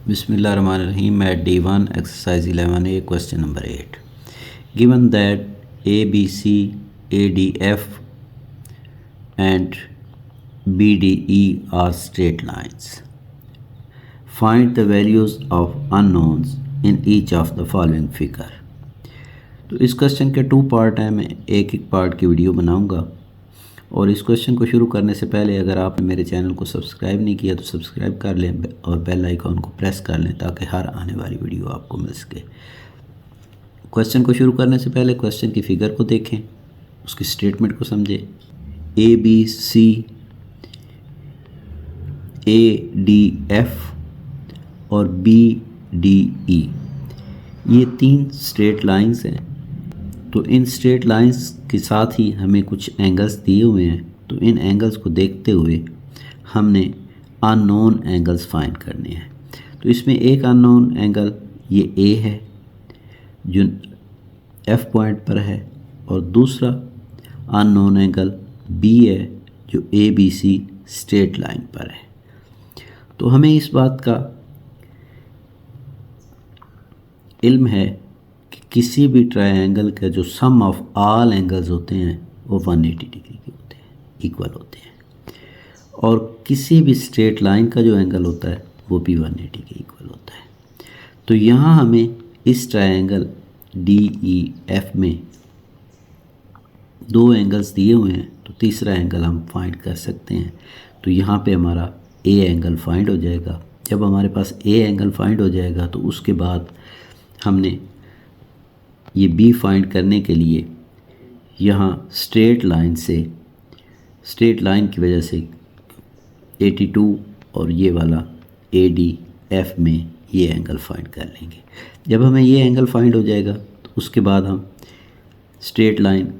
Bismillahirrahmanirrahim. At D1 exercise 11a question number 8. Given that ABC, ADF and BDE are straight lines, find the values of unknowns in each of the following figure. तो इस question के 2 part हैं, मैं एक एक part की video बनाऊंगा। और इस क्वेश्चन को शुरू करने से पहले अगर आपने मेरे चैनल को सब्सक्राइब नहीं किया तो सब्सक्राइब कर लें और बेल आइकॉन को प्रेस कर लें ताकि हर आने वाली वीडियो आपको मिल सके। क्वेश्चन को शुरू करने से पहले क्वेश्चन की फिगर को देखें, उसकी स्टेटमेंट को समझें। ABC, ADF और BDE ये 3 स्ट्रेट लाइंस हैं। तो इन स्ट्रेट लाइंस के साथ ही हमें कुछ एंगल्स दिए हुए हैं, तो इन एंगल्स को देखते हुए हमने अननोन एंगल्स फाइंड करने हैं। तो इसमें एक अननोन एंगल ये A है जो F पॉइंट पर है, और दूसरा अननोन एंगल B है जो ABC स्ट्रेट लाइन पर है। तो हमें इस बात का इल्म है कि किसी भी ट्रायंगल का जो सम ऑफ ऑल एंगल्स होते हैं वो 180 डिग्री के होते हैं, इक्वल होते हैं, और किसी भी स्ट्रेट लाइन का जो एंगल होता है वो भी 180 के इक्वल होता है। तो यहाँ हमें इस ट्रायंगल DEF में 2 एंगल्स दिए हुए हैं, तो तीसरा एंगल हम फाइंड कर सकते हैं। तो यहाँ पे हमारा A एंगल फाइंड हो जाएगा। जब हमारे पास A एंगल फाइंड हो जाएगा तो उसके बाद हमने ये B फाइंड करने के लिए यहाँ स्ट्रेट लाइन की वजह से 82 और ये वाला ADF में ये एंगल फाइंड कर लेंगे। जब हमें ये एंगल फाइंड हो जाएगा तो उसके बाद हम स्ट्रेट लाइन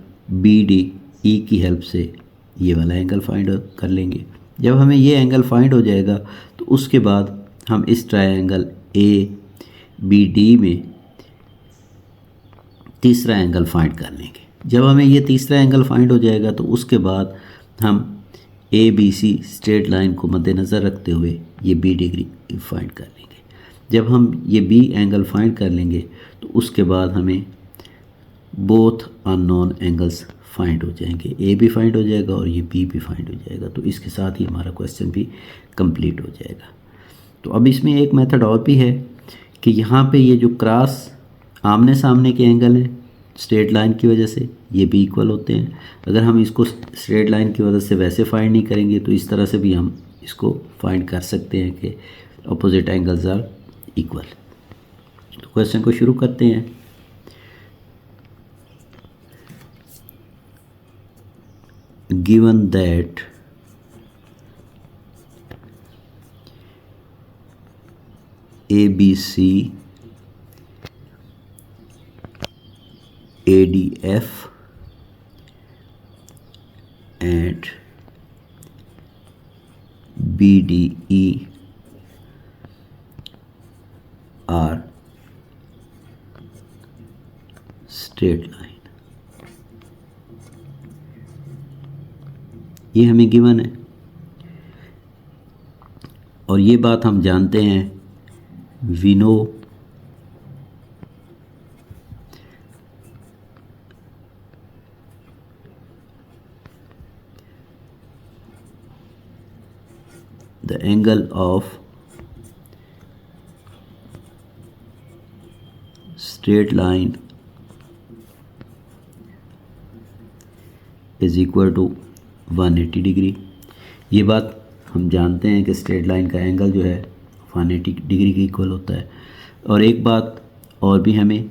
BDE की हेल्प से ये वाला एंगल फाइंड कर लेंगे। जब हमें ये एंगल फाइंड हो जाएगा तो उसके बाद हम इस ट्रायंगल ABD में तीसरा एंगल फाइंड कर लेंगे। जब हमें ये तीसरा एंगल फाइंड हो जाएगा तो उसके बाद हम ABC स्ट्रेट लाइन को मद्देनज़र रखते हुए ये B डिग्री फाइंड कर लेंगे। जब हम ये B एंगल फाइंड कर लेंगे तो उसके बाद हमें बोथ अननोन एंगल्स फाइंड हो जाएंगे, A भी फाइंड हो जाएगा और ये B भी फाइंड हो जाएगा। तो इसके साथ ही हमारा क्वेश्चन भी कंप्लीट हो जाएगा। तो अब इसमें एक मेथड और भी है कि यहाँ पे ये जो क्रॉस आमने सामने के एंगल हैं स्ट्रेट लाइन की वजह से ये भी इक्वल होते हैं। अगर हम इसको स्ट्रेट लाइन की वजह से वैसे फाइंड नहीं करेंगे तो इस तरह से भी हम इसको फाइंड कर सकते हैं कि अपोजिट एंगल्स आर इक्वल। तो क्वेश्चन को शुरू करते हैं। Given that ABC, ADF and BDE are straight line। ये हमें गिवन है और ये बात हम जानते हैं। We know the angle of straight line is equal to 180 degree. ये बात हम जानते हैं कि स्ट्रेट लाइन का एंगल जो है 180 डिग्री के इक्वल होता है। और एक बात और भी हमें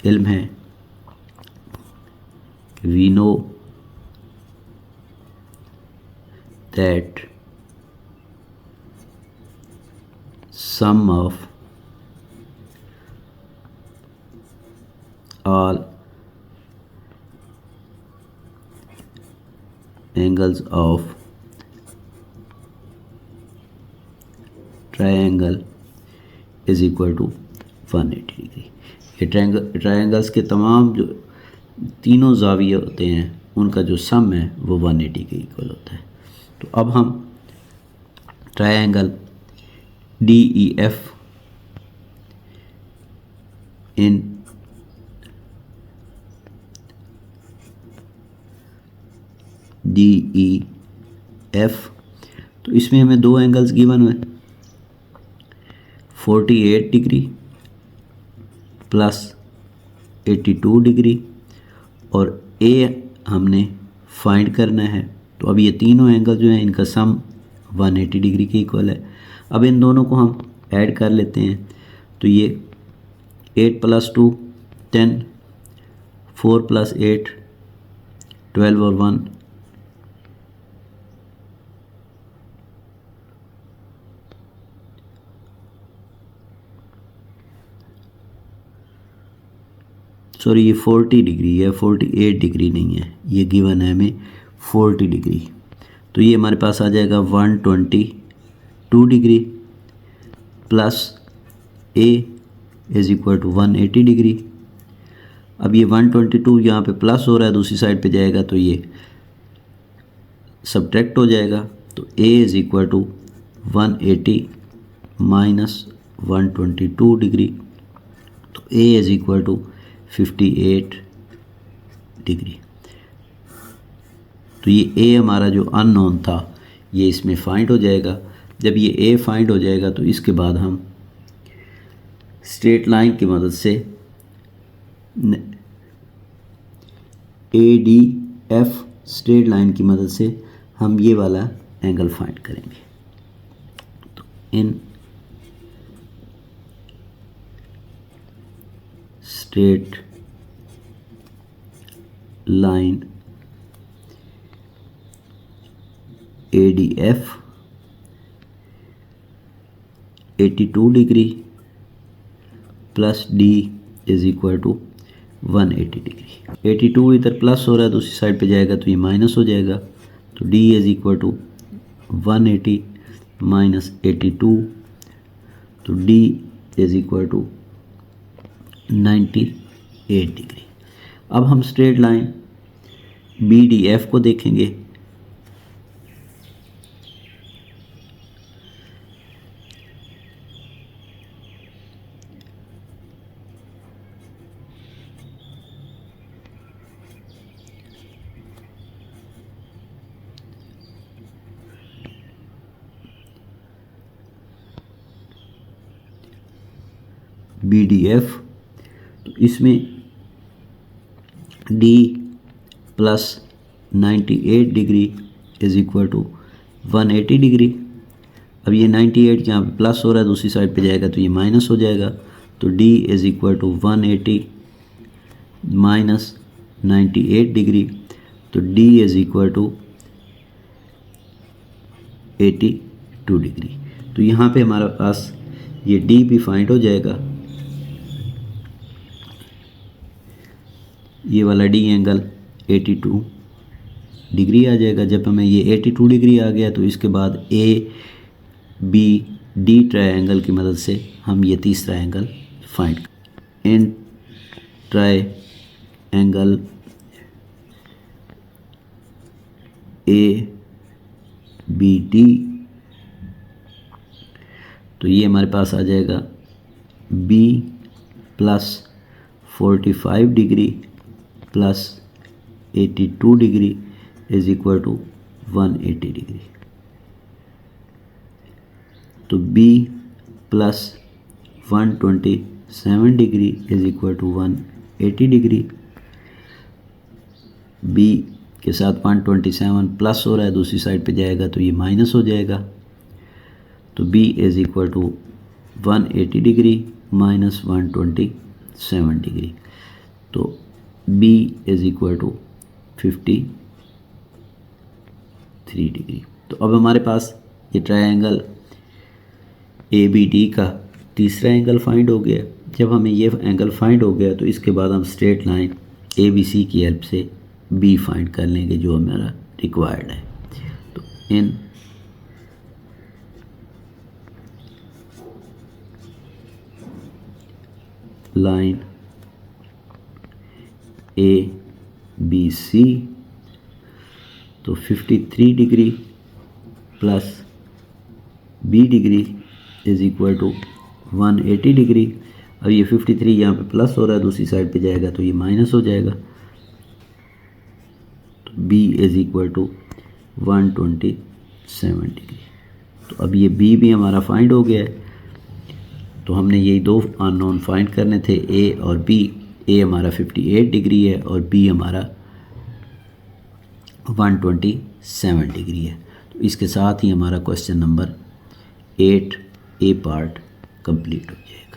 इल्म है, we know that sum of all angles of triangle is equal to 180 degree. ये ट्रायंगल्स के तमाम जो तीनों ज़ाविये होते हैं उनका जो सम है वो 180 के इक्वल होता है। तो अब हम ट्रायंगल DEF इन DEF। तो इसमें हमें दो एंगल्स गिवन हुए, 48 डिग्री प्लस 82 डिग्री, और ए हमने फाइंड करना है। तो अब ये तीनों एंगल जो हैं इनका सम 180 डिग्री के इक्वल है। अब इन दोनों को हम ऐड कर लेते हैं। तो ये 8 + 2 10, 4 + 8 12 और 1 सॉरी ये 40 डिग्री है, 48 डिग्री नहीं है, ये गिवन है हमें 40 डिग्री। तो ये हमारे पास आ जाएगा 122 degree plus a is equal to 180 degree. अब ये 122 यहाँ पे प्लस हो रहा है, दूसरी साइड पे जाएगा तो ये सब्ट्रैक्ट हो जाएगा। तो A is equal to 180 minus 122 degree, तो A is equal to 58 degree. तो ये ए हमारा जो अननोन था ये इसमें फाइंड हो जाएगा। जब ये ए फाइंड हो जाएगा तो इसके बाद हम स्ट्रेट लाइन की मदद से ADF स्ट्रेट लाइन की मदद से हम ये वाला एंगल फाइंड करेंगे। तो in straight line ADF 82 degree plus D is equal to 180 degree. 82 इधर प्लस हो रहा है, दूसरी साइड पे जाएगा तो ये माइनस हो जाएगा। तो D is equal to 180 minus 82, तो D is equal to 98 degree. अब हम स्ट्रेट लाइन BDF को देखेंगे। BDF, तो इसमें D प्लस 98 degree is equal to 180 degree. अब ये 98 यहाँ पे प्लस हो रहा है, दूसरी साइड पे जाएगा तो ये माइनस हो जाएगा। तो D is equal to 180 minus 98 degree, तो D is equal to 82 degree. तो यहाँ पे हमारे पास ये D भी फाइंड हो जाएगा। ये वाला D एंगल 82 डिग्री आ जाएगा। जब हमें ये 82 डिग्री आ गया तो इसके बाद ABD ट्रायंगल की मदद से हम ये तीसरा angle find. In triangle ABD, तो ये हमारे पास आ जाएगा B plus 45 degree plus 82 degree is equal to 180 degree. तो B plus 127 degree is equal to 180 degree. B के साथ 127 प्लस हो रहा है, दूसरी साइड पे जाएगा तो ये माइनस हो जाएगा। तो B is equal to 180 degree minus 127 degree, तो B is equal to 53 degree. तो अब हमारे पास ये ट्रायंगल ABD का तीसरा एंगल फाइंड हो गया। जब हमें ये एंगल फाइंड हो गया तो इसके बाद हम स्ट्रेट लाइन ABC की हेल्प से B फाइंड कर लेंगे जो हमारा रिक्वायर्ड है। तो इन लाइन ABC, तो 53 degree plus B degree is equal to 180 degree. अब ये 53 यहाँ पे प्लस हो रहा है, दूसरी साइड पे जाएगा तो ये माइनस हो जाएगा। तो B is equal to 127 degree. तो अब ये B भी हमारा फाइंड हो गया है। तो हमने यही दो अननोन फाइंड करने थे, A और B। A हमारा 58 डिग्री है और B हमारा 127 डिग्री है। तो इसके साथ ही हमारा question number 8 A part complete हो जाएगा।